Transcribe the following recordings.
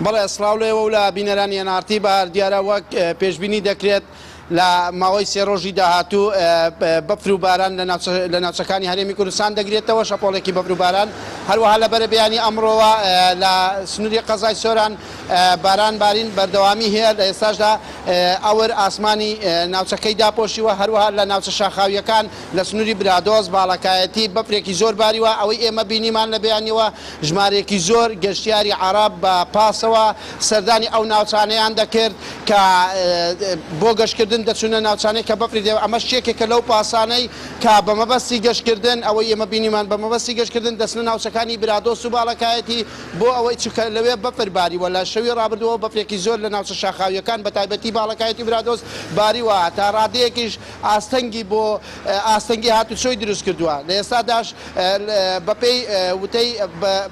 بەڵێ سڵاو لێەوە و لە بینەرانی NRT بە دیارە وەک پێشبینی دەکرێت لە ماوەی سێ ڕۆژی داهاتوو بەفر و باران لە ناوچەکانی هەرێمی کوردستان دەگرێتەوە شەپۆڵێکی بەفر و باران هەروەها لە بەرە بەیانی ئەمڕۆوە لە سنووری قەزای سۆران باران بارین بەردەوامی هەیە لە ئێستاشدا ئەوەر ئاسمانی ناوچەکەی داپۆشیوە هەروەها لە ناوچە شاخاویەکان لە سنووری برادۆز باڵەکایەتی بەفرێکی زۆر باریوە ئەوەی ئێمە بینیمان لە بەیانیەوە ژمارێکی زۆر گەشتیاری عەراب بە پاسەوە سەردانی ئەو ناوچانەیان دەکرد کە بۆ گەشتکردن دەچونە ناوچانەی کە بەفری دێ ئەمە شتێکێکە لەو پاسانەی کە بە مەبەستی گەشتکردن ئەوەی ئێمە بینیمان بە مەبەستی گەشتکردن دەچنە ناوچەکانی برادۆس و باڵەکایەتی بۆ ئەوەی چکە لەوێ بەفر باریوە لە شەوی ڕابردووە بەفرێکی زۆر لە ناوچە شاخاویەکان بە تایبەتی باڵەکایەتی برادۆس باریوە تا ڕادەیەکیش ئاستەنگی بۆ ئاستەنگی هاتوچۆی دروست کردووە لە ئێستاداش بەپێی وتەی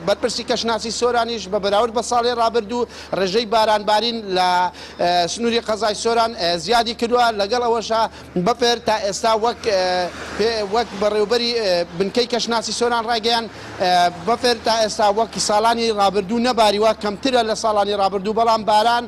بەرپرسی کەشناسی سۆرانیش بە بەراورد بە ساڵی ڕابردوو ڕێژەی بارانبارین لە سنووری قەزای سۆران زیادی کردووە لەگەڵ ئەوەشە بەفر تا ئێستا وەک بەڕێوبەری بنکەی کەشناسی سۆران ڕایگەیان بەفر تا ئێستا وەکی ساڵانی ڕابردوو نەباریوە کەمترە لە ساڵانی ڕابردوو بەڵام باران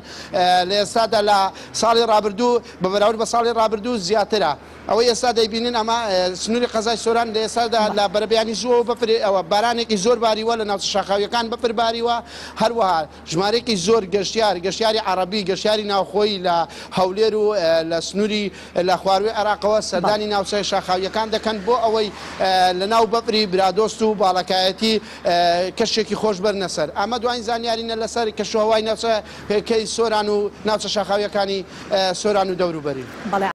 لە ئێستادا لە ساڵی ڕابردوو بە بەراورد بە ساڵی ڕابردوو زیاترە ئەوەی ئێستا دەیبینن ئەمە سنووری قەزای سۆران لە ئێستادا لە بەرەبیانی زووە بەفر ئەوە بارانێکی زۆر باریوە لە ناوچە شاخاویەکان بەفر باریوە هەروەها ژمارەیەکی زۆر گەشتیاری عەرەبی گەشتیاری ناوخۆیی لە هەولێر و لە سنووری لە خواروی عێراقەوە سەردانی ناوچەی شاخاویەکان دەکەن بۆ ئەوەی لە ناو بەفری برادۆست و باڵەکایەتی کەشێکی خۆش بەرنە سەر ئەمە دوایین زانیارینە لەسەر کەشوهەوای ناوچەکەی سۆران و ناوچە شاخاویەکانی سۆران و دەوروبەری.